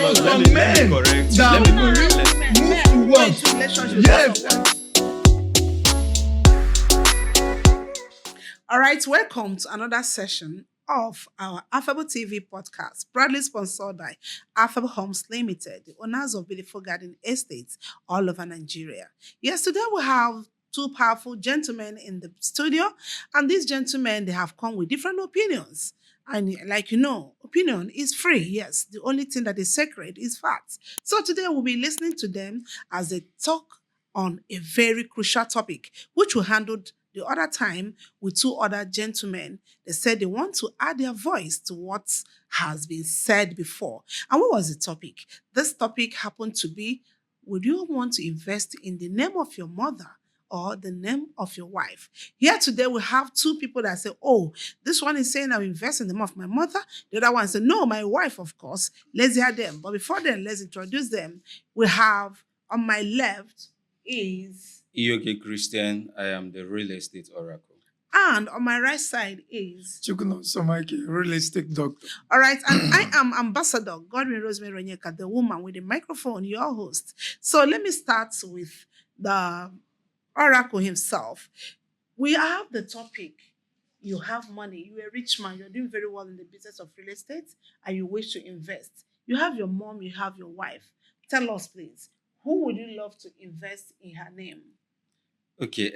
was let for me men correct you. that Let me will correct. move Men to go what? into relationship Yes. because of what? All right, welcome to another session of our Affable TV podcast, proudly sponsored by Affable Homes Limited, the owners of beautiful garden estates all over Nigeria. Yes, today we have two powerful gentlemen in the studio, and these gentlemen, they have come with different opinions. And like you know, opinion is free. Yes, the only thing that is sacred is facts. So today we'll be listening to them as they talk on a very crucial topic, which we handled the other time with two other gentlemen. They said they want to add their voice to what has been said before. And what was the topic? This topic happened to be, would you want to invest in the name of your mother or the name of your wife? Here today we have two people that say, oh, this one is saying I'll invest in the name of my mother. The other one said, no, my wife, of course. Let's hear them. But before then, let's introduce them. We have on my left is, Ioke Christian, I am the real estate oracle. and on my right side is, Chukuno Somaki, real estate doctor. all right, and I am Ambassador Godwin Rosemary Onyeka, the woman with the microphone, your host. So let me start with the oracle himself. We have the topic. You have money, you're a rich man, you're doing very well in the business of real estate, and you wish to invest. You have your mom, you have your wife. Tell us, please, who would you love to invest in her name? Okay,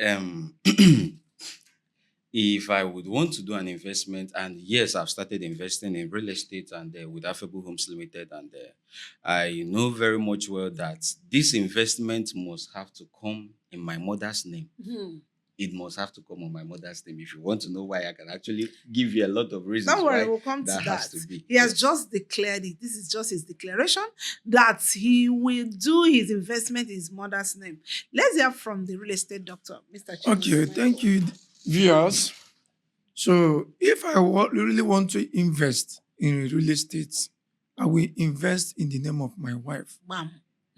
if I would want to do an investment, and yes, I've started investing in real estate and with Affable Homes Limited, and I know very much well that this investment must have to come in my mother's name. It must have to come on my mother's name. If you want to know why, I can actually give you a lot of reasons Don't worry, why we'll come to that has that. to be. He has just declared it. This is just his declaration that he will do his investment in his mother's name. Let's hear from the real estate doctor, Mr. Chibuzo. Okay, thank you, viewers. So, if I really want to invest in real estate, I will invest in the name of my wife. Bam.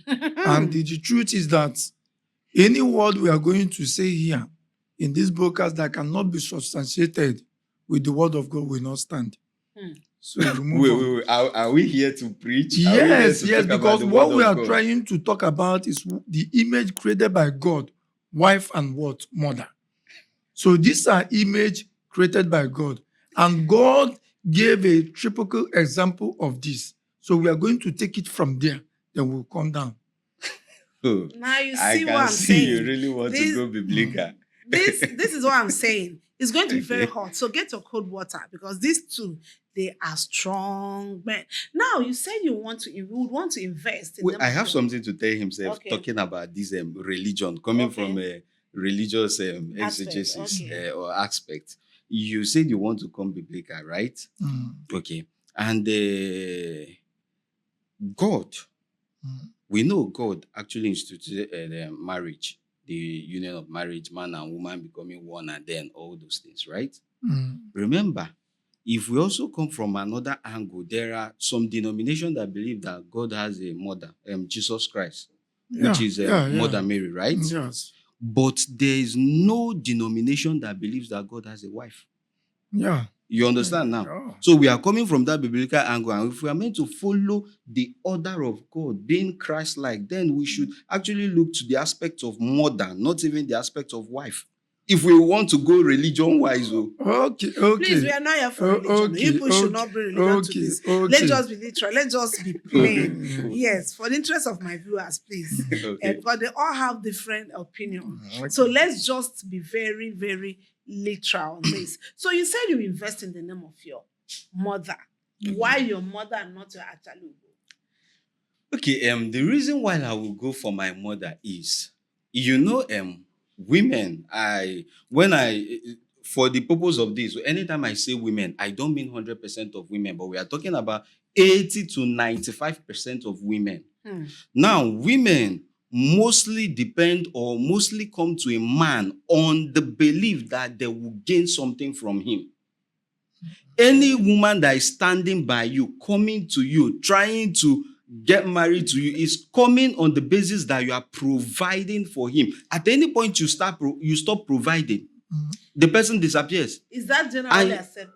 And the truth is that any word we are going to say here in this broadcast that cannot be substantiated with the word of God will not stand. So we move on. Wait. Are we here to preach? Are we here Yes, to yes, talk about because the what word we of are God? trying to talk about is the image created by God, wife and what? Mother. So these are image created by God. And God gave a typical example of this. So we are going to take it from there. Then we'll come down. Oh, Now you I see can what I'm see saying. you really want This- to go biblical. This is what I'm saying. It's going to be very Okay. hot. So get your cold water because these two, they are strong men. Now you said you would want to invest in Wait, them I of have your- something to tell himself Okay. talking about this religion coming Okay. from a religious exegesis okay. or aspect. You said you want to come biblical, right? Okay. And God, we know God actually instituted marriage, the union of marriage, man and woman becoming one, and then all those things, right? Remember, if we also come from another angle, there are some denominations that believe that God has a mother, Jesus Christ, which is Mother Mary, right? Yes. But there is no denomination that believes that God has a wife. Yeah. You understand now? Yeah. So we are coming from that biblical angle, and if we are meant to follow the order of God, being Christ-like, then we should actually look to the aspect of mother, not even the aspect of wife. If we want to go religion-wise, Okay. Please, we are not here for religion. People should not bring religion to this. Let's just be literal. Let's just be plain. Yes, for the interest of my viewers, please. Okay. Because they all have different opinions. So let's just be very, very literal on this. So you said you invest in the name of your mother. Why your mother and not your Achalugo? Okay, the reason why I will go for my mother is, women, for the purpose of this, anytime I say women, I don't mean 100% of women, but we are talking about 80 to 95% of women. Now, women mostly depend or mostly come to a man on the belief that they will gain something from him. Any woman that is standing by you, coming to you, trying to get married to you, is coming on the basis that you are providing for him. At any point you stop providing, the person disappears. Is that generally And accepted?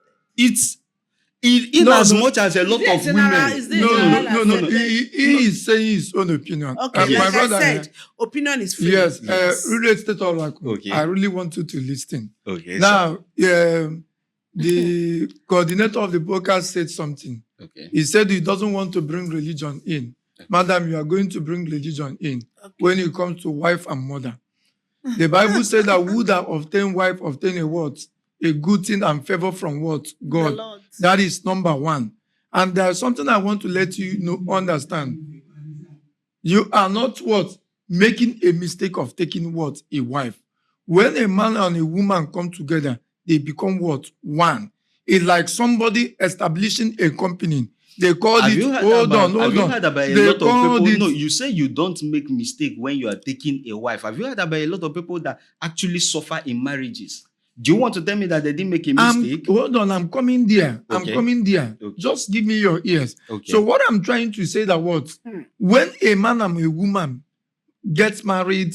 In No, as no. much as a lot Is of it general? women. Is it No, general no, no. accepted? He is saying his own opinion. Okay, My like brother, I said, opinion is free. yes, Yes. real estate oracle. Okay. I really want you to listen. Okay. Now, the coordinator of the podcast said something. Okay. He said he doesn't want to bring religion in. Madam, you are going to bring religion in Okay. when it comes to wife and mother. The Bible said that who that obtain wife obtain a what? A good thing and favor from what? The God. Lord. That is number one. And there's something I want to let you know, understand. You are not what? Making a mistake of taking what? A wife. When a man and a woman come together, they become what? One. It's like somebody establishing a company. They call Have it, you heard hold about, on, have hold you on. heard about a They lot of called people? it- No, you say you don't make mistake when you are taking a wife. Have you heard about a lot of people that actually suffer in marriages? Do you want to tell me that they didn't make a mistake? Hold on, I'm coming there. I'm Okay. coming there. Okay. Just give me your ears. Okay. So what I'm trying to say that what? When a man and a woman gets married,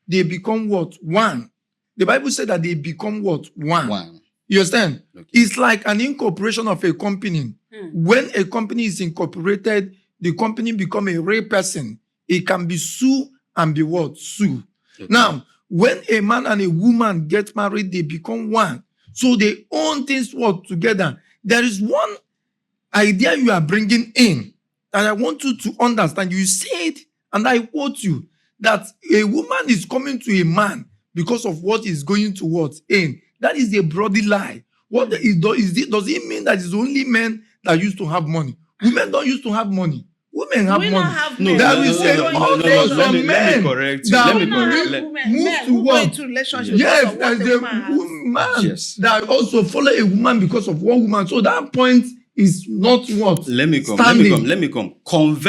they become what? One. The Bible said that they become what? One. You understand? Okay. It's like an incorporation of a company. When a company is incorporated, the company become a real person. It can be sue and be what? Sue. Okay. Now, when a man and a woman get married, they become one. So they own things what together. There is one idea you are bringing in that I want you to understand. You said, and I quote you, that a woman is coming to a man because of what is going to what in. That is a bloody lie. What does it mean that it's only men that used to have money? Women don't used to have money. Women have We money. don't have No, men. That no, is no, a no, no, all no, those no, let me men correct you. that Let me We don't correct- have let- women. move Men to who go what? into relationship Yes, because of what as the a woman has. woman Yes. that also follow a woman because of one woman. So that point is not what Let me come. standing. Let me come.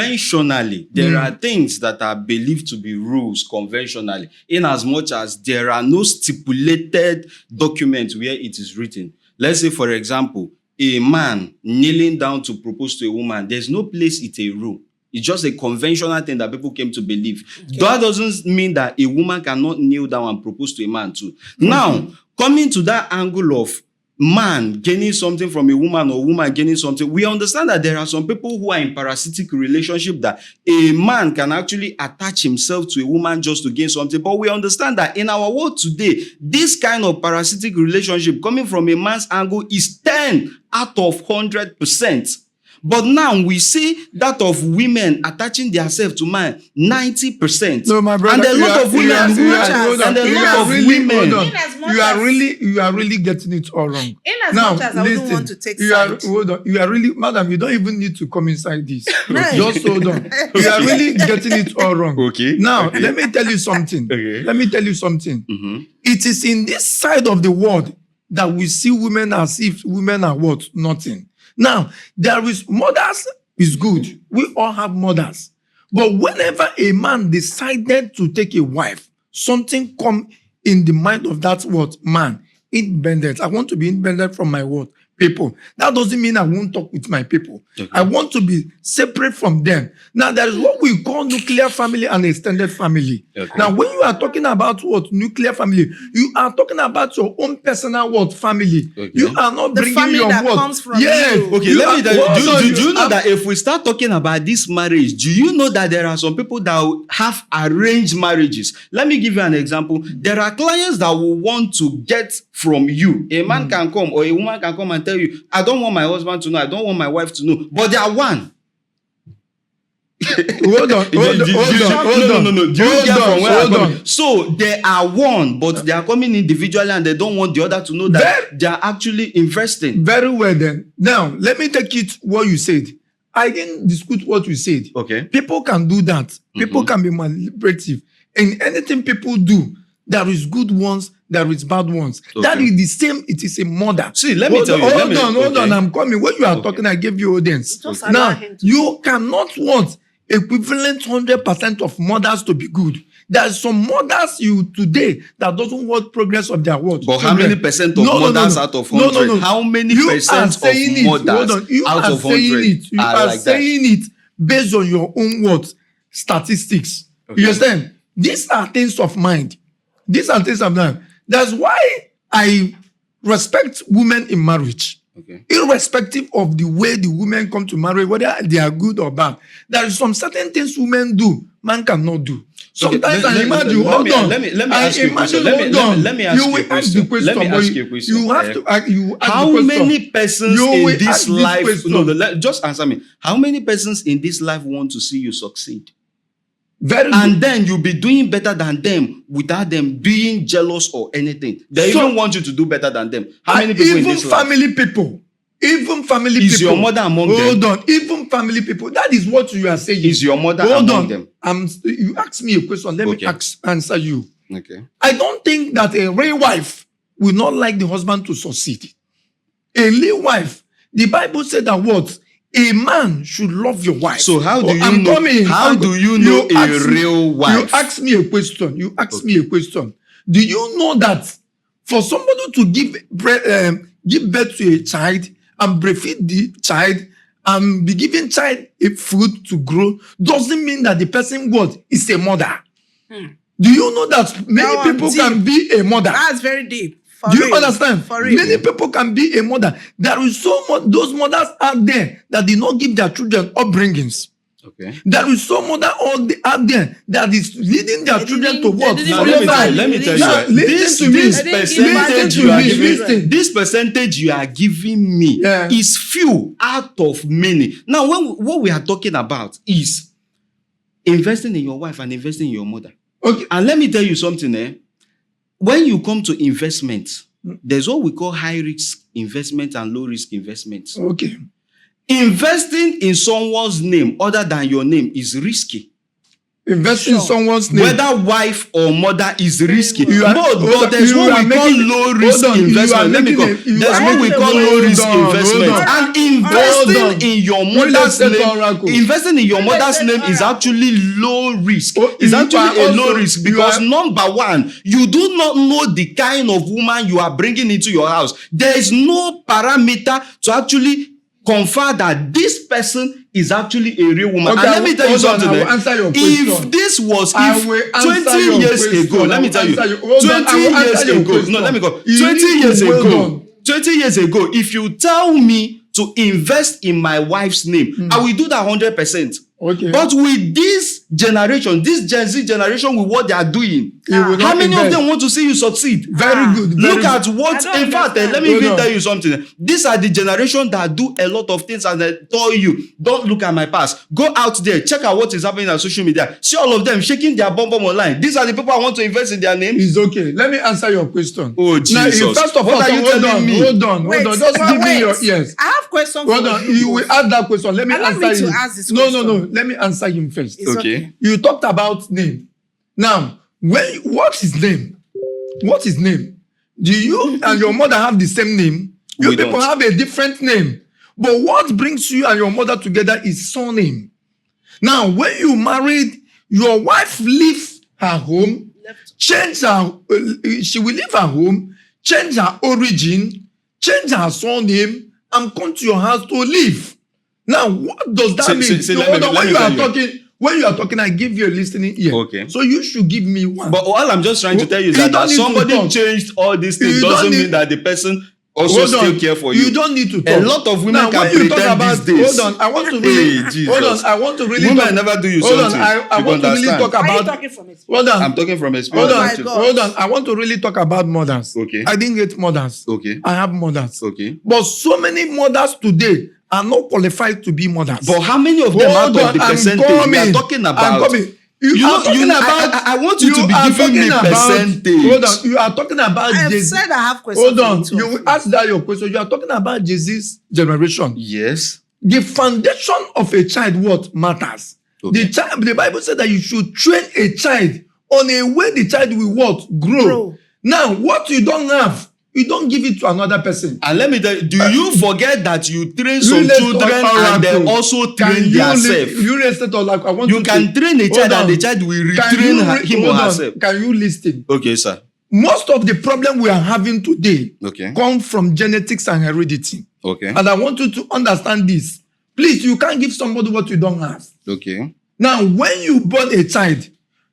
Conventionally, there are things that are believed to be rules conventionally, in as much as there are no stipulated documents where it is written. Let's say, for example, a man kneeling down to propose to a woman. There's no place it's a rule. It's just a conventional thing that people came to believe. That doesn't mean that a woman cannot kneel down and propose to a man too. Now, coming to that angle of man gaining something from a woman or woman gaining something, we understand that there are some people who are in parasitic relationship that a man can actually attach himself to a woman just to gain something. But we understand that in our world today, this kind of parasitic relationship coming from a man's angle is 10 out of 100%. But now we see that of women attaching themselves to man 90%. No, my brother, and a lot of women hold on, and a you lot are of really, women. hold on. In as much You are as- really getting it all wrong. In as Now, much as I wouldn't listen, want to take you are, sides. hold on. You are really, madam, you don't even need to come inside this. Right. Just hold on. You are really getting it all wrong. Okay, Now, okay. let me tell you something. Okay. Let me tell you something. Mhm. It is in this side of the world that we see women as if women are what? Nothing. Now, there is mothers is good. We all have mothers. But whenever a man decided to take a wife, something come in the mind of that what man, independent. I want to be independent from my what? People. That doesn't mean I won't talk with my people. Okay. I want to be separate from them. Now, there is what we call nuclear family and extended family. Okay. Now, when you are talking about what nuclear family, you are talking about your own personal what family. Okay. You are not The bringing family your that what. comes from yes. you. Okay, let me tell you, hold on, do you know have- that if we start talking about this marriage, do you know that there are some people that will have arranged marriages? Let me give you an example. There are clients that will want to get from you. A man can come or a woman can come and tell you, I don't want my husband to know, I don't want my wife to know, but they are one. Hold on, hold on, hold on. No. Do you Hold get on, from where I'm hold coming? on. So they are one, but they are coming individually and they don't want the other to know that they are actually investing. Very well then. Now, let me take it what you said. I didn't dispute what you said. Okay. People can do that. People can be manipulative. In anything people do, there is good ones, there is bad ones. Okay. That is the same. It is a mother. See, let me Hold tell you, on, let me- hold on. okay. I'm coming. When you are Okay. talking, I gave you audience. Just allow Now, him to- you cannot want equivalent 100% of mothers to be good. There are some mothers you today that doesn't want progress of their world. But how many percent of mothers out of 100? How many You percent are of saying it. mothers Hold on. You out are of saying 100 it. You are are like saying it based on your own what? Statistics. Okay. You understand? These are things of mind. These are things of mind. That's why I respect women in marriage. Okay. Irrespective of the way the women come to marry, whether they are good or bad, there is some certain things women do, man cannot do. Sometimes I imagine, hold on. Let me ask you a question. Let me ask you you a will ask the question. Let me but ask you a question. You have to ask, you ask how the question. many persons You in will this ask this life? question. Just answer me. How many persons in this life want to see you succeed? Very And good. then you'll be doing better than them without them being jealous or anything. They So- even want you to do better than them. How many And people in even this life? family people. Even family Is people. your mother among Hold them? on. Even family people. That is what you are saying. Is your mother Hold among on. them? You ask me a question. Let Okay. me answer you. Okay. I don't think that a real wife will not like the husband to succeed. A real wife, the Bible said that what? A man should love your wife. So how do you I'm know? coming. How do you know a ask me- real wife? You ask me a question. You ask Okay. me a question. Do you know that for somebody to give birth to a child and breastfeed the child and be giving child a food to grow doesn't mean that the person what is a mother? Do you know that many That one people deep. can be a mother? That's very deep. For Do you real. understand? For real. Many people can be a mother. There is so much those mothers out there that did not give their children upbringings. Okay. There is so mother out there that is leading their They children didn't- to what? they didn't Now give Follow value. let me tell Now, you. listen This to me. this They didn't give percentage value you to are me. giving, Listen. this percentage you are giving me Yeah. is few out of many. Now, what we are talking about is investing in your wife and investing in your mother. Okay. And let me tell you something, when you come to investment, there's what we call high risk investment and low risk investments. Okay. Investing in someone's name other than your name is risky. Invest in Sure. someone's name. Whether wife or mother is risky. You are- hold But on, there's you what are we call making- low risk hold on, you are investment. Let me making go. a- you There's are what we making- call hold low risk on, investment. hold on. And investing Hold on. in your Real mother's estate name, oracle. investing in your Real mother's estate name is oracle. actually low risk. Oh, It's you actually are a also- low risk you because are- number one, you do not know the kind of woman you are bringing into your house. There is no parameter to actually confer that this person is actually a real woman. Okay, And let me tell you hold on, something. I will answer your If question. this was I if will answer 20 your years question. ago, let I me will tell you, answer you. Hold on, 20 I will years answer your ago, question. no, let me go. You 20 need years to hold ago, on. 20 years ago, if you tell me to invest in my wife's name, I will do that 100%. Okay. But with this generation, this Gen Z generation, with what they are doing, You will how not many of invest. them want to see you succeed? Very good. Very Look at good. what, I don't in fact, understand. let me Hold even on. tell you something. These are the generation that do a lot of things and they tell you, don't look at my past. Go out there, check out what is happening on social media. See all of them shaking their bum bum online. These are the people I want to invest in their names. It's okay. Let me answer your question. Oh, Now, Jesus. first of all, What are you hold telling on, me? hold on, hold on. Just give me your ears. I have question Hold for on. you. You will ask that question. Let me Allow me answer to him. ask this No. question. Let me answer him first. It's Okay. You talked about name. Now, what's his name? What's his name? Do you and your mother have the same name? You We people don't. have a different name. But what brings you and your mother together is surname. Now, when you married, your wife leaves her home, change her, she will leave her home, change her origin, change her surname, and come to your house to live. Now, what does that mean? See, No, let me- hold on. let me tell you. When you are talking, I give you a listening ear. Okay. So you should give me one. But all I'm just trying to tell you is You that don't need to somebody talk. changed all these things You don't doesn't need- mean that the person also Hold still on. care for you. You don't need to A talk. lot of women Now, can when you talk pretend about, these days. hold on, I want to really, Hey, Jesus. hold on, I want to really Women talk. never do you hold something. on, I You want to really understand? talk Are you about, talking from experience? hold on, I'm talking from hold experience. Oh my on, God. hold on, I want to really talk about mothers. Okay. I didn't get mothers. Okay. I have mothers. Okay. But so many mothers today are not qualified to be mothers. But how many of them Hold out of on, the I'm percentage we are coming. talking I'm about? coming. You You are know, talking about. I want you to be are giving me talking about- percentage. Hold on. You are talking about I have Jay-Z. said I have questions. Hold for on. the two You of will ask that your question. You are talking about Jay-Z's generation. Yes. The foundation of a child what matters. Okay. The Bible said that you should train a child on a way the child will what grow. Grow. Now, what you don't have, you don't give it to another person. And let me tell you, do you forget that you train some Real estate children and they oracle. also Can train you themselves? You real estate oracle. I want You can train a child Hold and on. the child will Can retrain you him or hold on. herself. Can you listen? Okay, sir. Most of the problem we are having today Okay. come from genetics and heredity. Okay. And I want you to understand this. Please, you can't give somebody what you don't have. Okay. Now, when you born a child,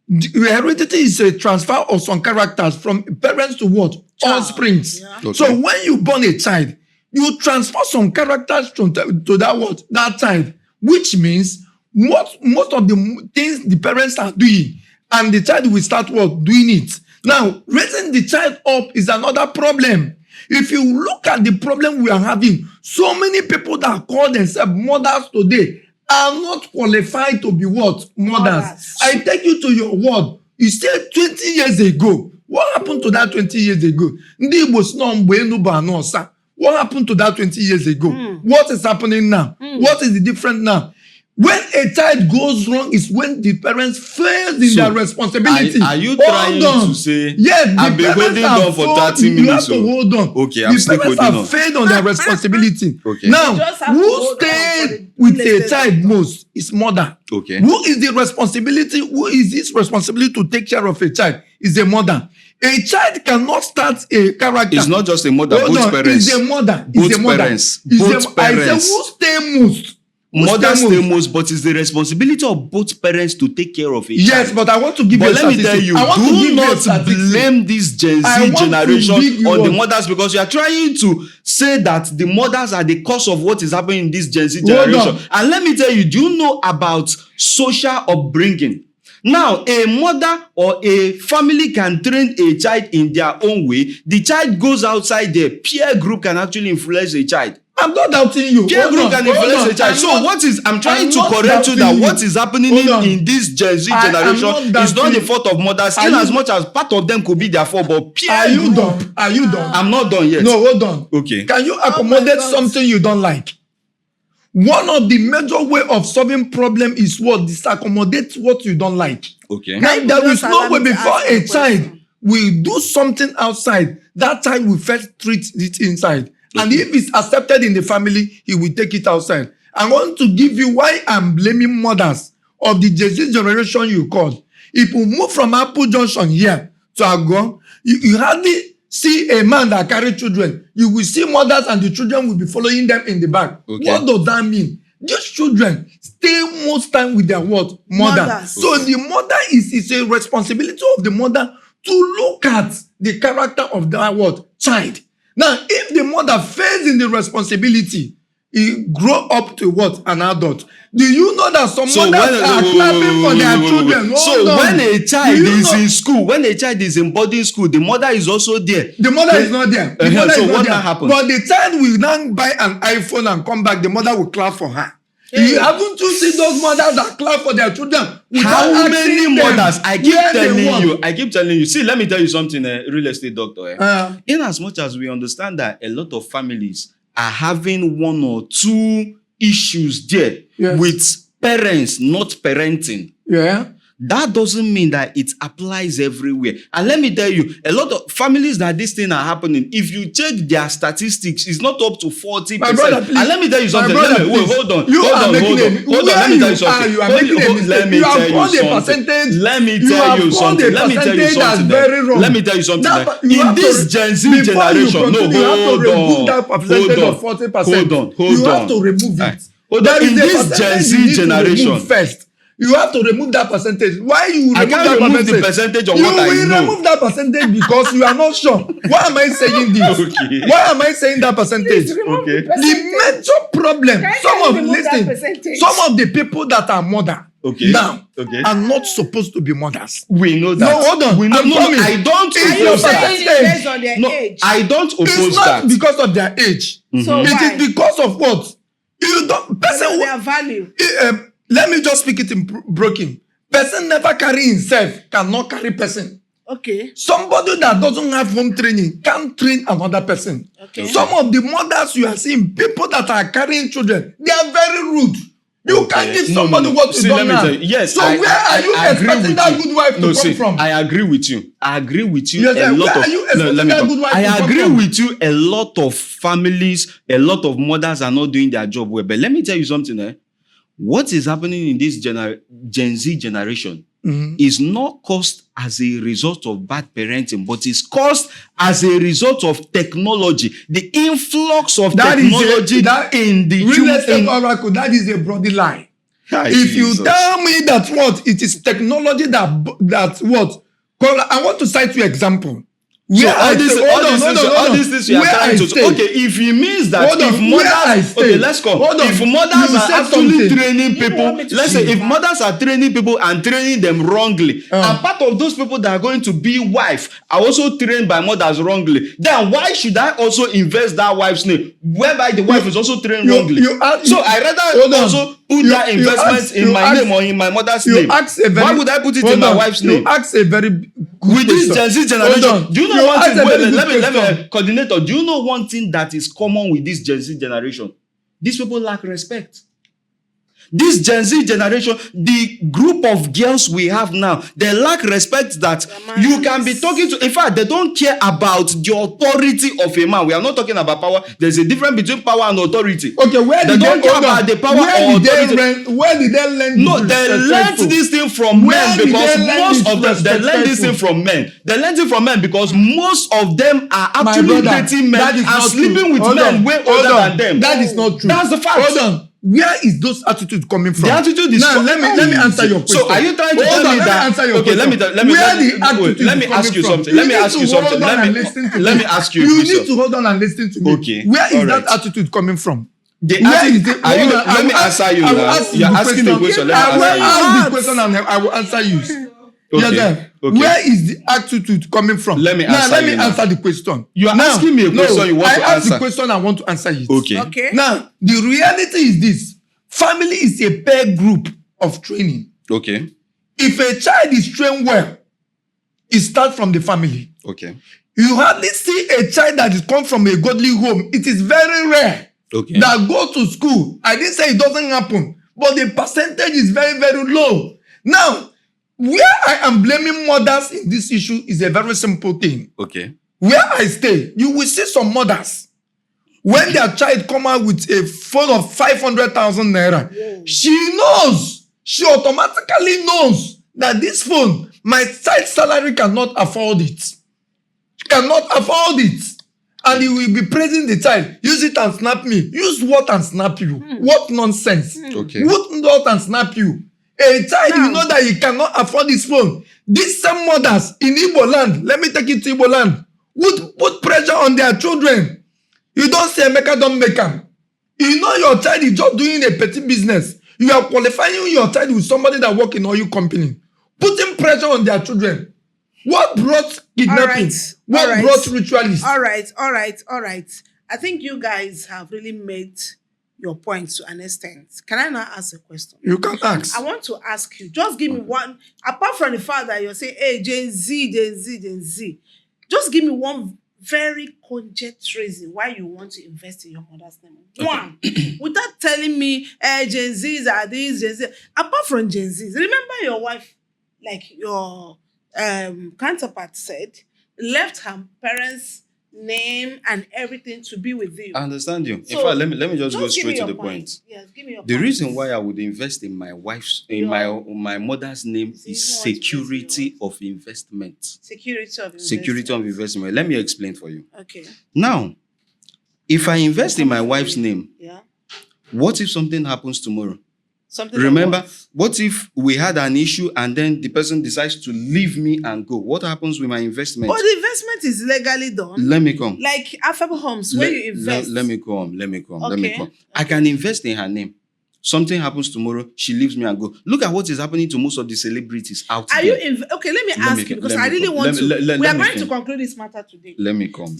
the heredity is a transfer of some characters from parents to what? Child. Offsprings. Yeah. Okay. So when you born a child, you transfer some characters to that child, which means most of the things the parents are doing, and the child will start doing it. Now, raising the child up is another problem. If you look at the problem we are having, so many people that call themselves mothers today are not qualified to be what? Mothers. I take you to your word. You said 20 years ago. What happened to that 20 years ago? What happened to that 20 years ago? What is happening now? What is the difference now? When a child goes wrong is when the parents fail in their responsibility. Are you trying to say, yes, I've been holding on for 30 minutes? You have to hold on. Okay, I'm still holding on. The parents have failed on their responsibility. Okay. Now, who stayed with a child most is mother. Okay. Who is the responsibility? Who is this responsibility to take care of a child? Is a mother. A child cannot start a character. It's not just a mother, both parents. It's a mother. Both parents. Both parents. I say who stay most? Mothers stay most, but it's the responsibility of both parents to take care of it. Yes, but I want to give you a statistic. But let me tell you, do not blame this Gen Z generation on the mothers, because you are trying to say that the mothers are the cause of what is happening in this Gen Z generation. And let me tell you, do you know about social upbringing? Now, a mother or a family can train a child in their own way. The child goes outside there. Peer group can actually influence a child. I'm not doubting you. Peer group can influence a child. So I'm trying to correct you that what is happening in this Gen Z generation is not the fault of mothers, in as much as part of them could be their fault, but peer group. Are you done? I'm not done yet. No, hold on. Okay. Can you accommodate something you don't like? One of the major way of solving problem is what? Disaccommodate what you don't like. Okay. Now, there is no way before a child will do something outside, that child will first treat it inside. Okay. And if it's accepted in the family, he will take it outside. I want to give you why I'm blaming mothers of the Gen Z generation you called. If you move from Apple Junction here to Agon, you hardly see a man that carry children. You will see mothers and the children will be following them in the back. Okay. What does that mean? These children stay most time with their what? Mother. So the mother is a responsibility of the mother to look at the character of that what? Child. Now, if the mother fails in the responsibility, he grow up to what? An adult. Do you know that some mothers are clapping for their children? So when a child is in school, when a child is in boarding school, the mother is also there. The mother is not there. The mother so is not what there. happens? But the child will now buy an iPhone and come back. The mother will clap for her. You haven't you seen those mothers that clap for their children? How many mothers? I keep telling you. See, let me tell you something, real estate doctor. In as much as we understand that a lot of families are having one or two issues there with parents not parenting. Yeah. That doesn't mean that it applies everywhere. And let me tell you, a lot of families that this thing are happening, if you check their statistics, it's not up to 40%. My brother, please. And let me tell you something. Hold on. Let me tell you something. Let me tell you something. In this Gen Z generation, hold on. You have to remove it. In this Gen Z generation, first. You have to remove that percentage. Why you remove that the percentage of what I know? You will remove that percentage because you are not sure. Why am I saying this? Okay. Why am I saying that percentage? Okay. The major problem, some of the people that are mother now are not supposed to be mothers. We know that. No, hold on. We know, I don't oppose that. Based on their age. I don't oppose that. It's not because of their age. So it is because of what? You don't. Their value. Let me just speak it in broken. Person never carry himself, cannot carry person. Okay. Somebody that doesn't have home training can't train another person. Okay. Some of the mothers you are seeing, people that are carrying children, they are very rude. You can't give somebody what you don't have. Yes, so where are you expecting that good wife to come from? I agree with you. I agree with you. Yes, a lot of. I agree with you. A lot of families, a lot of mothers are not doing their job well. But let me tell you something. What is happening in this Gen Z generation is not caused as a result of bad parenting, but is caused as a result of technology. The influx of technology in the real estate oracle, that is a bloody lie. If you tell me that it is technology that what? I want to cite you example. So Where I stay- hold on, all these things you are Where trying I to stay- okay. If it means that Hold on, if where I mothers stay- okay, let's come. hold on, If you mothers are said actually something. training You people, want me to let's say say if that? mothers are training people and training them wrongly, and part of those people that are going to be wife are also trained by mothers wrongly, then why should I also invest that wife's name whereby the wife is also trained wrongly? So I rather also put that investment in my name or in my mother's name. Why would I put it in my wife's name? You ask a very good With this question. Gen Z generation, Hold on. do you know You one ask thing? a Wait, very let good me, question. coordinator. Do you know one thing that is common with this Gen Z generation? These people lack respect. This Gen Z generation, the group of girls we have now, they lack respect that you can be talking to. In fact, they don't care about the authority of a man. We are not talking about power. There's a difference between power and authority. Okay, where They did don't care about the power or authority. Where did they learn? No, they learned this thing from Where men did because they learn most it of them they learned this thing respectful? from men. They learned it from men because most of them are My actually brother, dating men that is and not sleeping true. with Hold men on, way hold older on. than them. That is not true. That's the fact. Hold on. Where is those attitudes coming from? The attitude is now. Let me answer your question. So are you trying to Hold tell on, me let that? me answer your Okay, question. let me Where the attitude let me is ask coming you from? something. Let me need ask to you something. hold on Let and me listen to let me. me ask you a You question. need to hold on and listen to me. Okay, Where is all that right. attitude coming from? The Where attitude- is it? are you- Hold on, let me answer you I will now. ask You're the asking the question. Let me I will answer you. ask the question and I will answer you. Okay, Yeah, okay. Where is the attitude coming from? Let me now, answer let me you now. answer the question. You are Now, asking me a question you want I to ask the answer. question I want to answer it. Okay. Now, the reality is this. Family is a pair group of training. Okay. If a child is trained well, it starts from the family. Okay. You hardly see a child that is come from a godly home. It is very rare Okay. that go to school. I didn't say it doesn't happen, but the percentage is very, very low. Now, where I am blaming mothers in this issue is a very simple thing. Okay. Where I stay, you will see some mothers, when their child come out with a phone of 500,000 naira, she automatically knows that this phone, my child's salary cannot afford it. Cannot afford it. And he will be praising the child. Use it and snap me. Use what and snap you? What nonsense? Okay. What and snap you? A child, you know that he cannot afford this phone. These same mothers in Igbo land, let me take it to Igbo land, would put pressure on their children. You don't say Emeka don't make am. You know your child is just doing a petty business. You are qualifying your child with somebody that work in oil company. Putting pressure on their children. What brought kidnapping? What brought ritualists? All right. I think you guys have really made your point to an extent. Can I now ask a question? You can ask. I want to ask you, just give me one, apart from the fact that you're saying, hey, Gen Z, just give me one very cogent reason why you want to invest in your mother's name. One, without telling me, Gen Zs are these, Gen Z. Apart from Gen Zs, remember your wife, like your counterpart said, left her parents' name and everything to be with you. I understand you. So, in fact, let me just go give straight me to your the point. Yes, give me your The point. reason why I would invest in my wife's in my mother's name So you is want to invest in security of investment. Security of investment. Security of investment. Let me explain for you. Okay. Now, if I invest in my wife's name, Yeah. what if something happens tomorrow? Something. Remember, like what? what if we had an issue and then the person decides to leave me and go? What happens with my investment? But the investment is legally done. Let me come. Like Affable Homes, where you invest. Let me come. Okay. I can invest in her name. Something happens tomorrow, she leaves me and go. Look at what is happening to most of the celebrities out Are there. you okay? Let me ask you because let I me really come. want to. Let we are me going to finish. conclude this matter today. Let me come.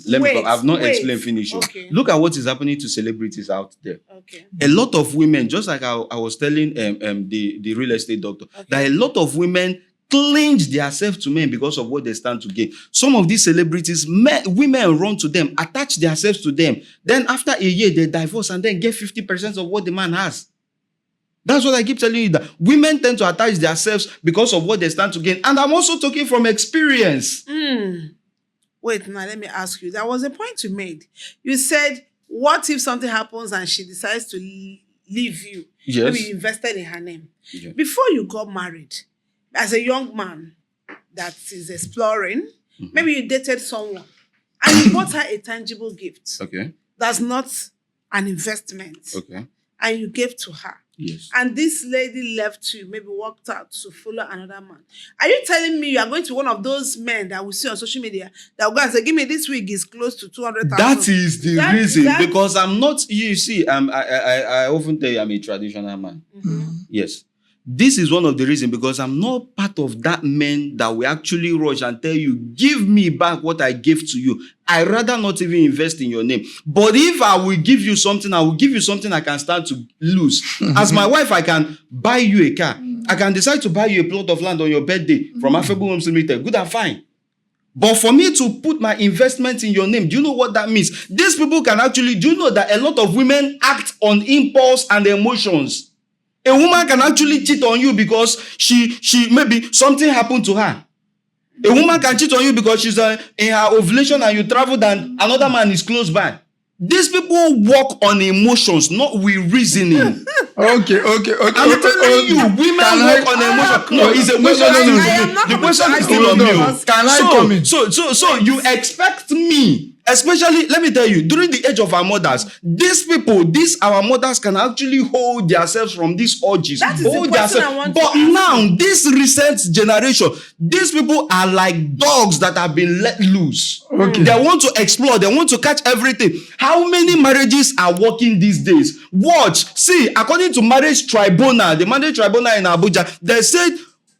I've not explained finish. Okay. Look at what is happening to celebrities out there. Okay. A lot of women, just like I was telling the real estate doctor, Okay. that a lot of women clinch themselves to men because of what they stand to gain. Some of these celebrities, women run to them, attach themselves to them. Then after a year, they divorce and then get 50% of what the man has. That's what I keep telling you, that women tend to attach themselves because of what they stand to gain. And I'm also talking from experience. Wait, now let me ask you. There was a point you made. You said, what if something happens and she decides to leave you? Yes. Maybe you invested in her name. Yeah. Before you got married, as a young man that is exploring, maybe you dated someone and you bought her a tangible gift. Okay. That's not an investment. Okay. And you gave to her. Yes. and this lady left you, maybe walked out to follow another man. Are you telling me you are going to one of those men that we see on social media that will go and say, give me this wig is close to 200,000? That is the That- reason, that- because I'm not. You see, I often tell you I'm a traditional man. Yes. This is one of the reasons, because I'm not part of that men that will actually rush and tell you, give me back what I gave to you. I rather not even invest in your name. But if I will give you something, I will give you something I can stand to lose. As my wife, I can buy you a car. I can decide to buy you a plot of land on your birthday from Affable Homes Limited. Good and fine. But for me to put my investment in your name, do you know what that means? These people can actually, do you know that a lot of women act on impulse and emotions? A woman can actually cheat on you because she maybe something happened to her. A woman can cheat on you because she's in her ovulation and you traveled and another man is close by. These people work on emotions, not with reasoning. Okay. I'm telling you, women work on emotion. No, it's a question. The question is still on me. Can I come in? So you expect me, especially, let me tell you, during the age of our mothers, our mothers can actually hold themselves from these urges. That is the Hold question themselves. I want But to ask now, you. this recent generation, these people are like dogs that have been let loose. Okay. They want to explore. They want to catch everything. How many marriages are working these days? Watch. See, according to Marriage Tribunal, the Marriage Tribunal in Abuja, they said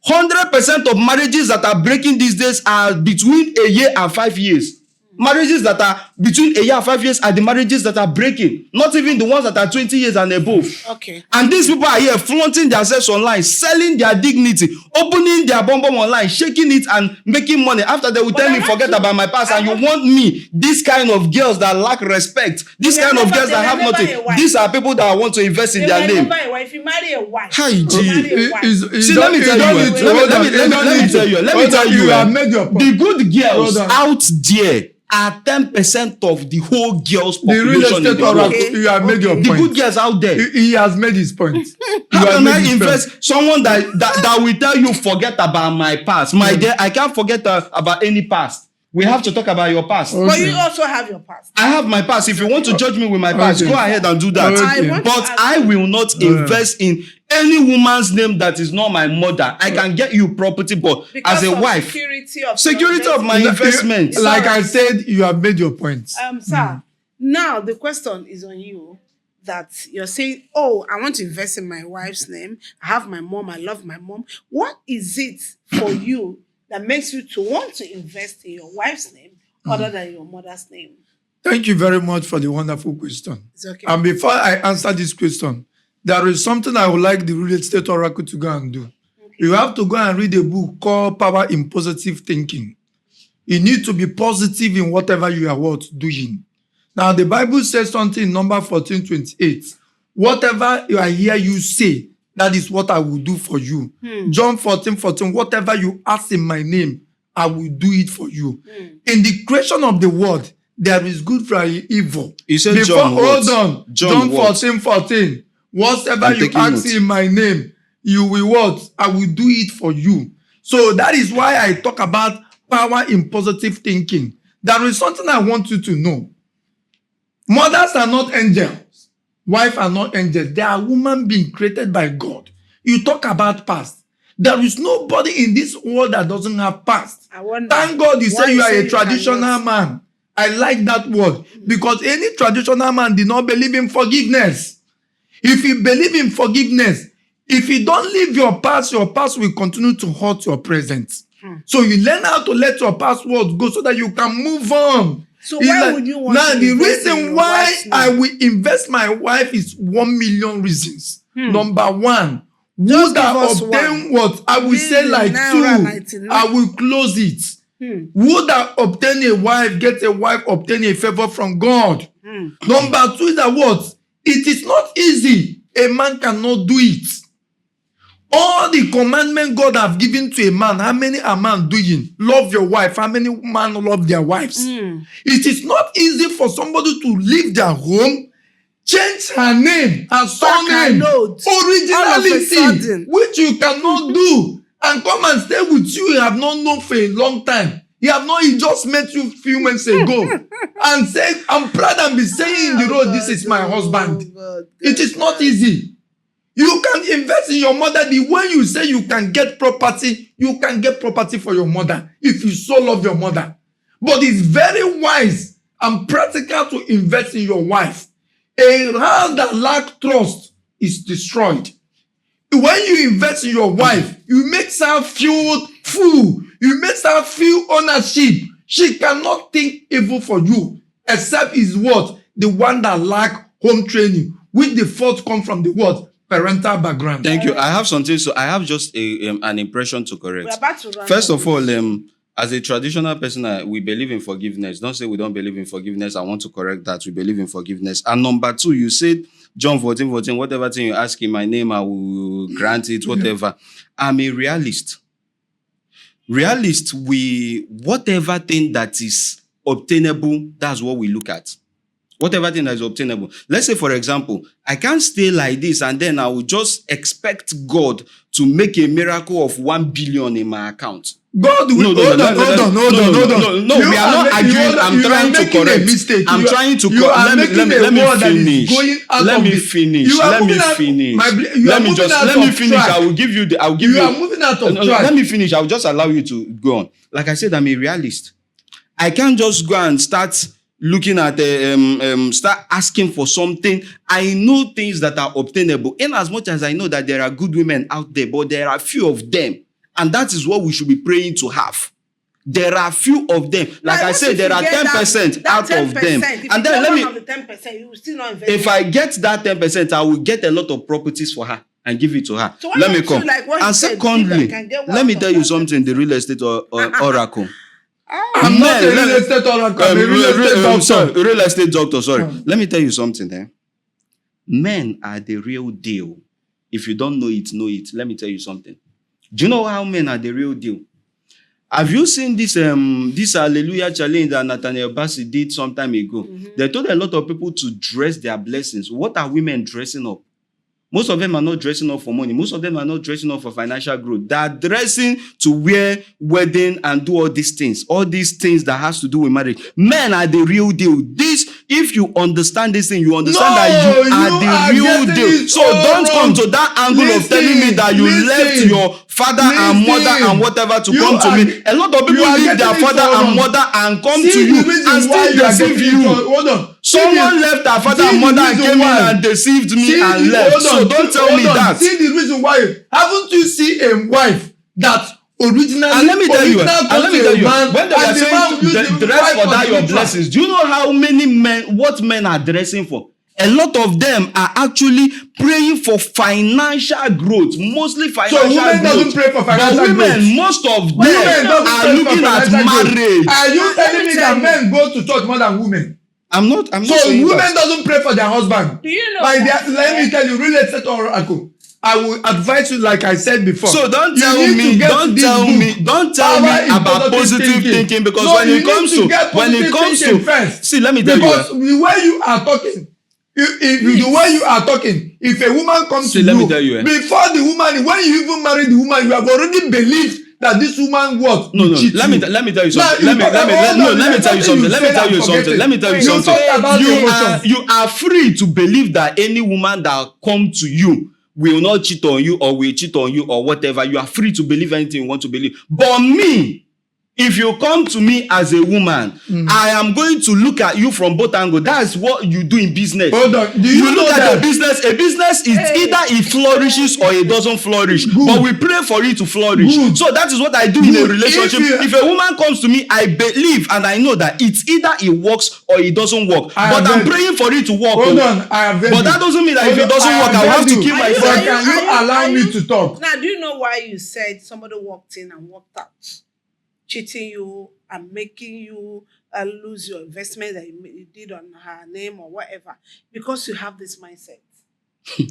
100% of marriages that are breaking these days are between a year and 5 years. Marriages that are between a year and 5 years are the marriages that are breaking. Not even the ones that are 20 years and above. Okay. And these people are here flaunting themselves online, selling their dignity, opening their bum online, shaking it and making money. After they will tell I me, want forget to- about my past. I And you want- want me, this kind of girls that lack respect, this They were kind of never- girls they that were have never nothing. a wife. These are people that want to invest in their name. If you marry a wife, Hi, you G. marry a wife. See, let me tell you. Let me tell you. You have made your point. The good girls Hold on. out there are 10% of the whole girls The real population in estate the world. oracle, Okay. you have made your The good point. girls out there. He has made his point. You How have can made I his invest point. someone that will tell you forget about my past? My dear, I can't forget about any past. We have to talk about your past. Okay. But you also have your past. I have my past. If you want to judge me with my past, Okay. go ahead and do that. Okay. I want to But ask I you- will not invest in any woman's name that is not my mother. I can get you property, but because as a of wife, security of my investment. Like I alright. said, you have made your point. Sir, now the question is on you that you're saying, oh, I want to invest in my wife's name. I have my mom. I love my mom. What is it for you that makes you to want to invest in your wife's name other than your mother's name? Thank you very much for the wonderful question. It's okay. And before I answer this question, there is something I would like the real estate oracle to go and do. You have to go and read a book called Power in Positive Thinking. You need to be positive in whatever you are doing. Now, the Bible says something in number 14:28. Whatever I hear you say, that is what I will do for you. John 14:14, whatever you ask in my name, I will do it for you. In the creation of the world, there is good for evil. You said Before, John what? hold on. John John what? 14:14. Whatever I'm you taking ask notes. in my name, you will what? I will do it for you. So that is why I talk about power in positive thinking. There is something I want you to know. Mothers are not angels. Wives are not angels. They are human beings created by God. You talk about past. There is nobody in this world that doesn't have past. I wonder. Thank God you why say you are a you traditional cannot- man. I like that word because any traditional man did not believe in forgiveness. If you believe in forgiveness, if you don't leave your past will continue to hurt your present. So you learn how to let your past words go so that you can move on. So It's why like- would you want now to the invest in reason your why wife's name? I will invest my wife is 1 million reasons. Number one, Just would give I us obtain one. what? I will say Really, like Naira 2. 99. I will close it. Would I obtain a wife, get a wife, obtain a favor from God? Number 2 is that what? It is not easy. A man cannot do it. All the commandments God have given to a man, how many a man doing? Love your wife. How many men love their wives? It is not easy for somebody to leave their home, change her name, her surname, note. All of a originality, sudden. which you cannot do, and come and stay with you have not known for a long time. He just met you a few months ago and say, I'm proud and be saying in the road, this is my husband. God. It is not easy. You can invest in your mother the way you say you can get property. You can get property for your mother if you so love your mother. But it's very wise and practical to invest in your wife. A house that lacks trust is destroyed. When you invest in your wife, you make her feel full. You make her feel ownership. She cannot think evil for you, except is what? The one that lack home training, which the fault come from the what? Parental background. Thank you. I have something, so I have just an impression to correct. We're about to run First out. of all, as a traditional person, we believe in forgiveness. Don't say we don't believe in forgiveness. I want to correct that. We believe in forgiveness. And number two, you said, John 14, whatever thing you ask in my name, I will grant it, whatever. I'm a realist. Realist, whatever thing that is obtainable, that's what we look at. Whatever thing that is obtainable. Let's say, for example, I can't stay like this and then I will just expect God to make a miracle of 1 billion in my account. God will hold on. No, we are not arguing. I'm trying to correct. I'm trying to correct. Let me finish. Let me finish. I will give you the. You are moving out of track. Let me finish. I'll just allow you to go on. Like I said, I'm a realist. I can't just go and start looking at start asking for something. I know things that are obtainable. In as much as I know that there are good women out there, but there are few of them. And that is what we should be praying to have. There are few of them. Like I said, there are 10% out of them. And then let me. Of the 10%, you will still not invest. If I get that 10%, I will get a lot of properties for her and give it to her. So let me come. Like and secondly, let me tell you something. The real estate oracle. I'm not a real estate oracle. I'm a real estate doctor. Real estate doctor. Sorry. Let me tell you something. There. Men are the real deal. If you don't know it, know it. Let me tell you something. Do you know how men are the real deal? Have you seen this Hallelujah challenge that Nathaniel Bassey did some time ago? Mm-hmm. They told a lot of people to dress their blessings. What are women dressing up? Most of them are not dressing up for money. Most of them are not dressing up for financial growth. They are dressing to wear wedding and do all these things. All these things that has to do with marriage. Men are the real deal. If you understand this thing, you understand that you are the real deal. So don't come to that angle of telling me that you left your father and mother and whatever to come to me. A lot of people leave their father and mother and come to you and still deceive you. Hold on. Someone left her father and mother and came in and deceived me and left. So don't tell me that. See the reason why. Haven't you seen a wife that originally and let me tell you, when they are saying dress for that your blessings, do you know how many men, what men are dressing for? A lot of them are actually praying for financial growth, mostly financial growth. So women doesn't pray for financial growth. Women, most of them are looking at marriage. Are you telling me that men go to church more than women? I'm not so saying women that. Doesn't pray for their husband. Do you know? Let me tell you, real estate oracle. I will advise you, like I said before. So don't tell me about positive thinking because when it comes to see, let me tell you. Because the way you are talking, the way you are talking, if a woman comes to you, before the woman, when you even marry the woman, you have already believed that this woman was no. Let me tell you something. Let me tell you something. You are free to believe that any woman that come to you will not cheat on you or will cheat on you or whatever. You are free to believe anything you want to believe. But me, if you come to me as a woman, I am going to look at you from both angles. That's what you do in business. Hold on. Do you look at a business? A business is either it flourishes or it doesn't flourish. Good. But we pray for it to flourish. Good. So that is what I do in a relationship. If a woman comes to me, I believe and I know that it's either it works or it doesn't work. But I'm praying for it to work. Hold on. But that doesn't mean that if it doesn't work, I will have to kill myself. Can you allow me to talk? Now, do you know why you said somebody walked in and walked out? Cheating you and making you lose your investment that you did on her name or whatever, because you have this mindset.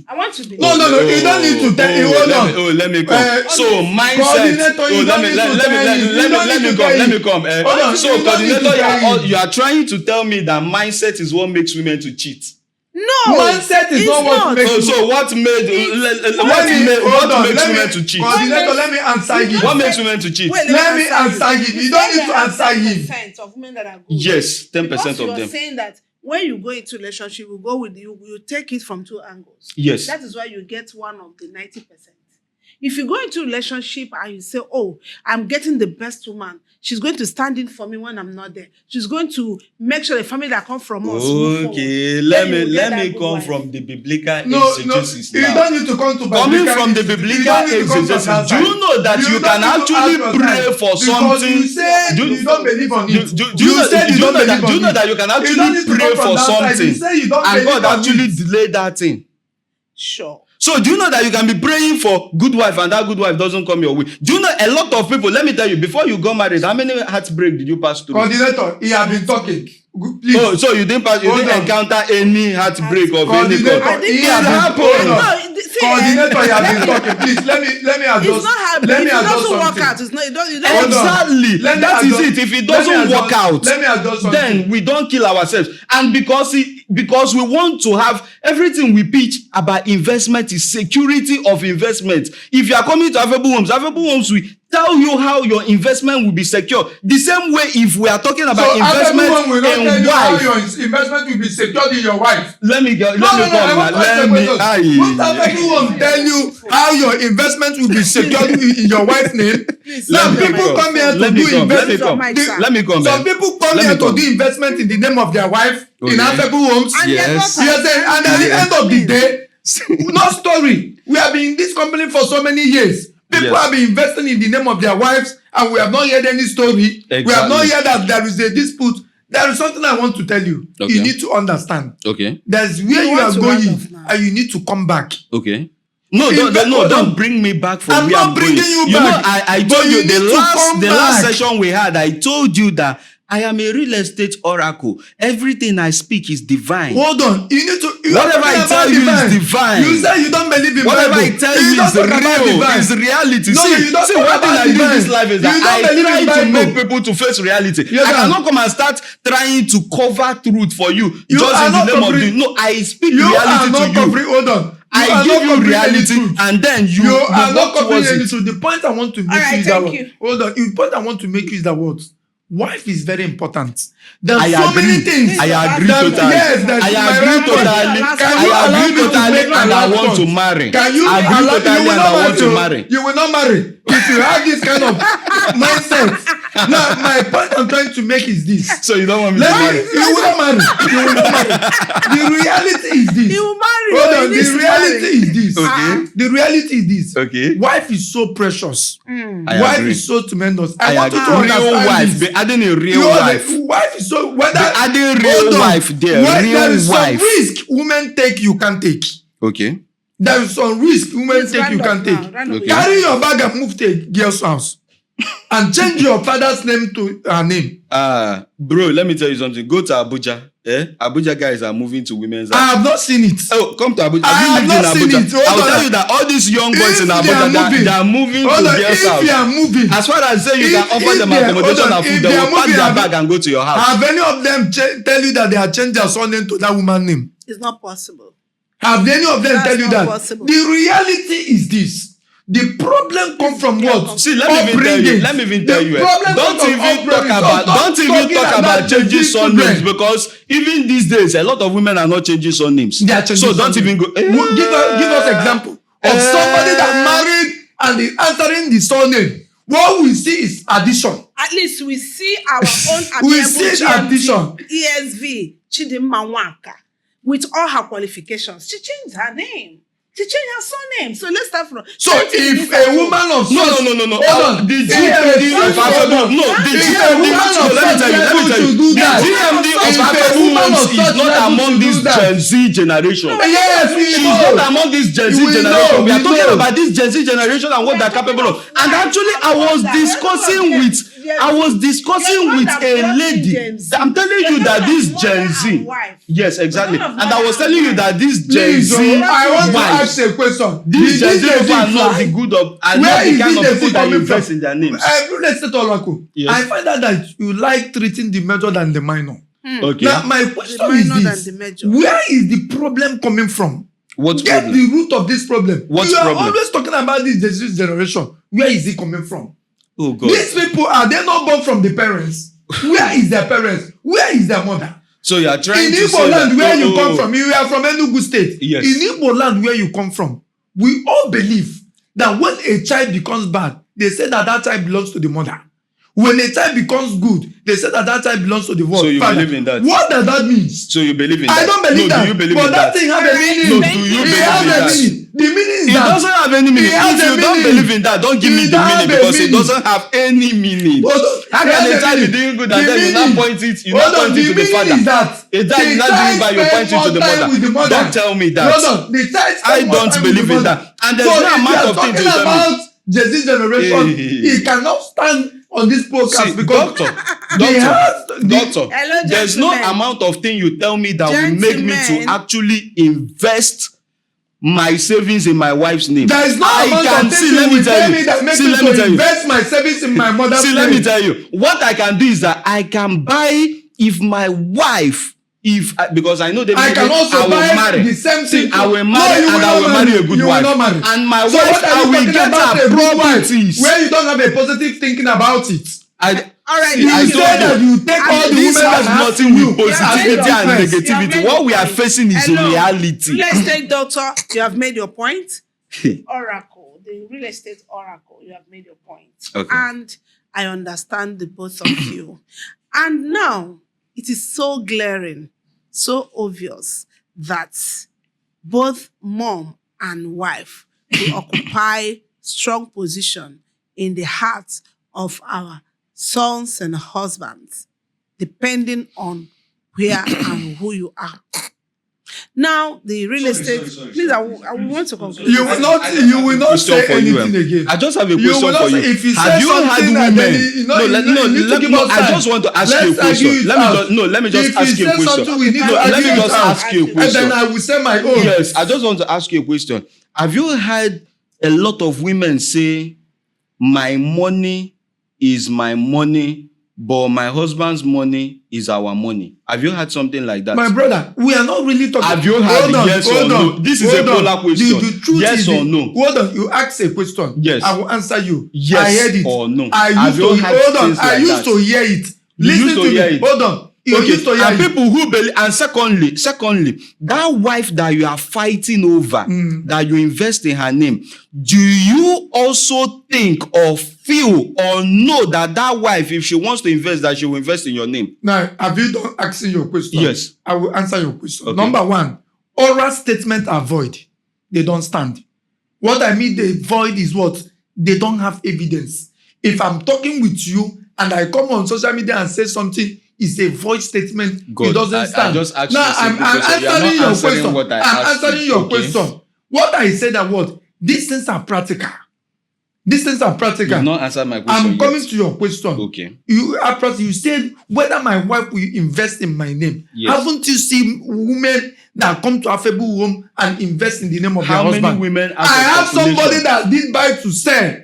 I want to be. No. You don't need to tell you. Hold on. Let me come. So mindset. Let me come. So coordinator, you are trying to tell me that mindset is what makes women to cheat. No, mindset is not what makes. So what makes women to cheat? Coordinator, let me answer you. What makes women to cheat? Let me answer you. You don't need to answer him. 10% of women that are good. Yes, 10% of them. You're saying that when you go into relationship, you take it from two angles. Yes. That is why you get one of the 90%. If you go into a relationship and you say, oh, I'm getting the best woman, she's going to stand in for me when I'm not there. She's going to make sure the family that come from us move forward. Okay, Then let you will me get let that me good come wife. from the biblical No, exegesis you now. don't need to come to Coming biblical from the exegesis. biblical You don't need to come from exegesis, that do you side. know that you don't can need to actually ask your pray side for because something? you said Do- you don't believe on Do it. you know said you don't believe that? Do you on know it. that you can You don't actually need to pray come from for that side. You something, say you don't and believe God on actually it. delayed that thing? Sure. So do you know that you can be praying for good wife and that good wife doesn't come your way? Do you know a lot of people? Let me tell you, before you got married, how many heartbreak did you pass through? Coordinator, he has been talking. Please. Oh, so you didn't Hold on. encounter any heartbreak of any Coordinator, kind? he It has been happened. hold on. See, Coordinator, you have been talking. Please, let me adjust. It's not hard. Let If me it adjust doesn't work something. out, it's not. You don't Hold on. Exactly. Let me That is adjust- it. If it let me doesn't adjust- work out, let me adjust something. then we don't kill ourselves. And because we want to have everything we pitch about investment is security of investment. If you are coming to Affable Homes will tell you how your investment will be secure. The same way if we are talking about investment everyone will not tell in you how wife. your investment will be secured in your wife. Let me I want to ask a question. Won't everyone tell you how your investment will be secured in your wife's name? Please, Now let me people come here to Let me do come. investment. Let me come. Some people come Let here me to come. do investment in the name of their wife in Okay. Affable Homes. And their Yes. daughter- Yes, and at the end of the day, no story. We have been in this company for so many years. People Yes. have been investing in the name of their wives, and we have not heard any story. We have not Exactly. heard that there is a dispute. There is something I want to tell you. Okay. You need to understand. Okay. There's where You you want are to round going, off now. and you need to come back. Okay. No, Hold don't on. bring me back from I'm where not I'm bringing going. you back. know, I But told you you the need to come last back. session we had, I told you that I am a real estate oracle. Everything I speak is divine. Hold on. You need to. You Whatever are talking I about tell you is divine. You say you don't believe in Whatever Bible. I tell you don't is talk about real, divine. is reality. No, you don't see talk one thing about I do in divine. this life is You that don't I believe in try to Bible. make people to face reality. Yes, I sir. cannot come and start trying to cover truth for you, You just are in the not name covering- of the. No, I speak You are reality not to you. covering. Hold on. I are give not you covering any reality, truth. and then you You are not work covering towards any it. truth. The point I want to make right, you is that thank what? you. Hold on. The point I want to make you is that what? Wife is very important. There's I so agree. many things. I agree that- totally. Yes, that's I my agree right point. totally. Can you I allow agree me to totally, make my and I last want to point? marry. Can you I agree allow totally, you will and not I want to marry? marry. You will not marry if you have this kind of mindset. Now, my point I'm trying to make is this. So you don't want me to marry? You will not marry. You will not marry. The reality is this. You will marry. Hold oh, on. you need The to reality marry. is this. Okay. The reality is this. Okay. Wife is so precious. I Wife agree. is so tremendous. I I want you agree. to Real understand wife. this. Be adding a real You are wife. the wife is so whether Be adding real hold on. wife there. When Real there is wife. some risk women take you can't take. Okay. There is some risk women Please take you round can't up take. now, round up. Okay. Carry your bag and move to a girl's house and change your father's name to her name. Bro, let me tell you something. Go to Abuja. Abuja guys are moving to women's I house. have not seen it. Oh, come to Abuja. I have you not lived seen in it. Abuja? Hold I will on. tell you that all these young boys If in they are Abuja, moving- they are moving Hold to on, girls' if you house. are moving, As far as say you If- can offer if them they are- accommodation hold on, and if food, they they are will pack moving, their bag and go to your house. have any of them tell you that they have changed their surname to that woman's name? It's not possible. Have any of them That's tell you not that? possible. The reality is this. The problem comes from what? See, let me even tell you. Upbringing. Let me even The tell you. problem Don't comes from even talk upbringing. about. So Don't even talking talk about changing these surnames children. because even these days, a lot of women are not changing surnames. They are changing So don't surnames. even go. Give us example of somebody that married and is answering the surname. What we see is addition. At least we see our own We amiable see GMT, addition. ESV, Chidinma Nwaka, with all her qualifications. She changed her name. She changed her surname. So let's start from. So if a woman of No. hold on. The If a GMD of hold Affable. on. No, the If a GMD. woman No, of let me such tell you. level should do The that. GMD If of a Affable woman Homes of is such not level among should this do that. Gen Z generation. Yes, we She's know. not among this Gen Z We generation. know, We are we talking know. about this Gen Z generation and what they're capable of. And actually, I was discussing with a lady. I'm telling you that this Gen Z. Yes, exactly. And I was telling you that this Gen Please, Z. I want to wives, ask a question. these Gen Z Gen people are not fly? the good of, are Where not the is kind this of Gen people Z that coming invest from? in their names. Let's say Oracle. Yes. I find out that you like treating the major than the minor. Okay. Now, my question minor is than this: the major. where is the problem coming from? What Get problem? the root of this problem. What you problem? are always talking about this disease generation. Where is it coming from? Oh God. These people, are they not born from the parents? Where is their parents? Where is their mother? So you are trying In to Igbo say land that, where you come from, you are from Enugu State. Yes. In Igbo land where you come from, we all believe that when a child becomes bad, they say that that child belongs to the mother. When a child becomes good, they say that that child belongs to the So you father. believe in that? What does that mean? So you believe in I that? don't believe no, that. Do you believe but in that that? thing has a meaning. No, do you It believe has in a that? meaning. The meaning is It that doesn't have any meaning. It has If a you don't meaning. believe in that, don't give me It the has meaning a because it meaning. doesn't have any meaning. Hold on. How It can has a a child be meaning. doing good The and then you now meaning. point it? You Hold now on, point the it to the meaning father. is that A dad is the not doing bad, you child point it to spend the more time with the mother. mother. Don't tell me that. Hold on. The child spend I more don't time believe with in the that. mother. And there's So no if amount you are of things talking you tell me. about Gen-Z generation, Hey. he cannot stand on this podcast See, because doctor, Hello, there's no gentlemen. amount of thing you tell me that will make me to Gentlemen. actually invest my savings in my wife's name. there is no amount of things you will tell me that makes me to invest my savings in my mother's See, name. let me tell you. What I can do is that I can buy if my wife, because I know they I can also will buy marry. the same See, thing. I will No, marry you and will I not will marry a good You will wife. not marry. And my So wife, what are I you will talking get about her a good wife properties. where you don't have a positive thinking about it? All right, You thank say that you take all the This women has and ask nothing you. with You have positivity made your and point. negativity. You have made What your we are point. facing is Hello. reality. Real estate doctor, you have made your point. Oracle, the real estate oracle, you have made your point. Okay. And I understand the both of you. And now it is so glaring, so obvious that both mom and wife will occupy strong position in the hearts of our sons and husbands, depending on where and who you are. Now, the real estate. Please, I will want to conclude. You will not Question say for you, anything again. I just have a You question will not for say you. if you Have say you had something and then women? you know, you need to give us I time. just want to ask you a Let's argue question. it Let out. me just If ask you you a say question. something, we need to No, let argue me it just out. ask you a And question. then I will say my own. Yes, I just want to ask you a question. Have you heard a lot of women say, my money is my money, but my husband's money is our money? Have you heard something like that? My brother, we are not really talking. Have you heard yes or no? This is a polar question. The truth Yes is or no? Hold on, you ask a question. Yes. I will answer you. Yes I heard it. or no? I Have used you to heard hold on. things I like used that? to hear it. You Listen used to to hear me. it. Hold on. You used to hear and it. people who believe, and secondly, that wife that you are fighting over, that you invest in her name, do you also think or feel or know that wife, if she wants to invest, that she will invest in your name? Now, have you done asking your question? Yes. I will answer your question. Okay. Number one, oral statements are void. They don't stand. What I mean they void is what? They don't have evidence. If I'm talking with you and I come on social media and say something, it's a void statement. God, it doesn't stand. I just asked now, you a simple I'm question. You are answering not your answering question. what I I'm asked answering you. your Okay. question. What I said that what? These things are practical. These things are practical. You've not answered my question I'm coming yet. to your question. Okay. You said whether my wife will invest in my name. Yes. Haven't you seen women that come to Affable Home and invest in the name of How their many husband? women out I of have population? somebody that did buy to sell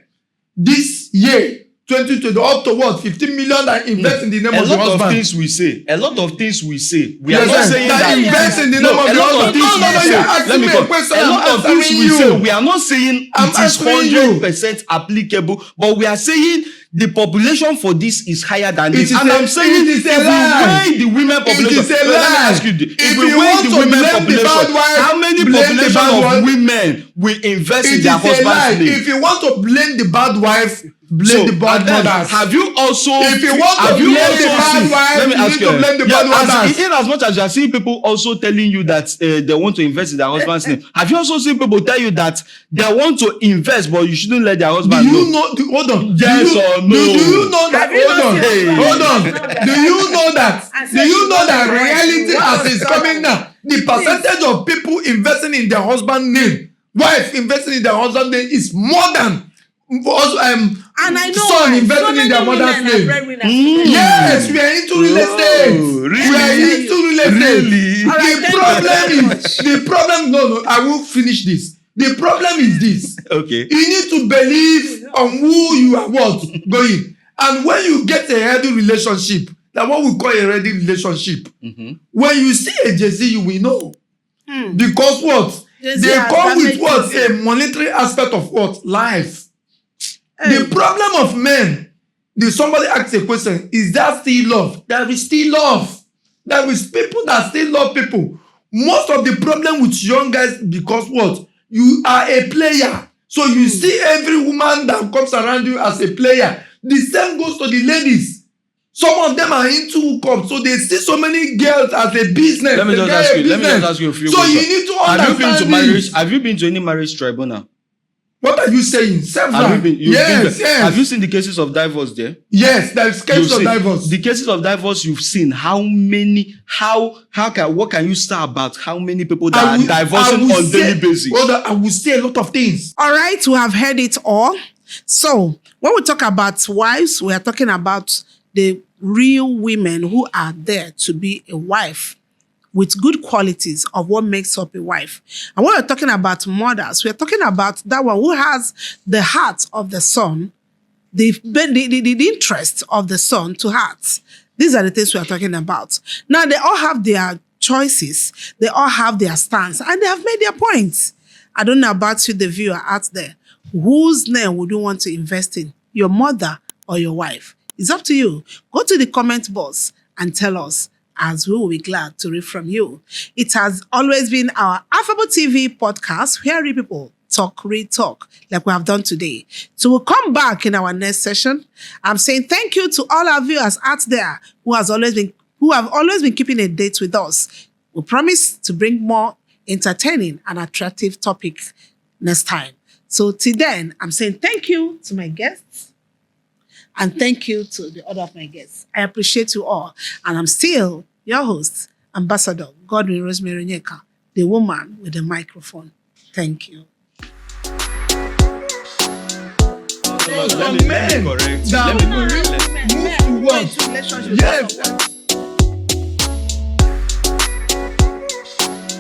this year, 2020, up to what? 15 million that invest in the name A of the lot of husband. things we say. A lot of things we say. We You are not understand? saying that that. invest in the No, name of a the lot of husband. things No, we you're say. asking Let me me go. a question. A I'm lot of things answering we you. say. We are not saying I'm it is answering you. 100% applicable, but we are saying the population for this is higher than It this. is And a- I'm saying it is if a we lie. weigh the women population, is a no, let me lie. ask you, If if we you weigh want the to women blame the bad population, wife, how many blame the population bad of wife. women will invest It in is their a lie. husband's name? If you want to blame the bad wife, blame the bad and then, mothers. have you also? If you want to have you blame the also bad seen- wife, let me you ask need to blame the bad mothers. In as much as you are seeing people also telling you that they want to invest in their husband's name, have you also seen people tell you that they want to invest, but you shouldn't let their Do husband you know? hold on. Yes do you, or no? Do you know that? Have you Hold not on. seen Hey. Hold on. Do you know that? And Do say you you know want that to invest. reality What as was it's that? coming now? The percentage of people investing in their husband name, wife investing in their husband name is more than And I know son why. investing in their mother's name. Yes, we are into real estate. really? We are into real estate. Really? All right, The thank you problem very is much. the problem. No, I will finish this. The problem is this. Okay. You need to believe on who you are going. And when you get a healthy relationship, that what we call a healthy relationship, when you see a Jay-Z, you will know. Because what? Jay-Z They has come with damaged what? Jay-Z. A monetary aspect of what? Life. Hey. The problem of men, somebody asks a question, is that still love? There is still love. There is people that still love people. Most of the problem with young guys because what? You are a player. So you see every woman that comes around you as a player. The same goes to the ladies. Some of them are into hookup, so they see so many girls as a business. Let me just ask you a few So questions. you need to understand Have you been to any marriage tribunal? What are you saying? Several. Yes. Yes. Have you seen the cases of divorce there? Yes, there's cases of divorce. The cases of divorce you've seen. What can you say about how many people that are divorcing on daily basis? Well, I will say a lot of things. All right, we have heard it all. So when we talk about wives, we are talking about the real women who are there to be a wife with good qualities of what makes up a wife. And when we're talking about mothers, we're talking about that one who has the heart of the son, the interest of the son to heart. These are the things we are talking about. Now, they all have their choices. They all have their stance, and they have made their points. I don't know about you, the viewer out there. Whose name would you want to invest in? Your mother or your wife? It's up to you. Go to the comment box and tell us, as we will be glad to read from you. It has always been our Affable TV podcast where we people talk, read, talk, like we have done today. So we'll come back in our next session. I'm saying thank you to all our viewers out there who have always been keeping a date with us. We promise to bring more entertaining and attractive topics next time. So till then, I'm saying thank you to my guests. And thank you to the other of my guests. I appreciate you all. And I'm still your host, Ambassador Godwin Rosemary Nyeka, the woman with the microphone. Thank you. Let me correct. Move to work. Yes.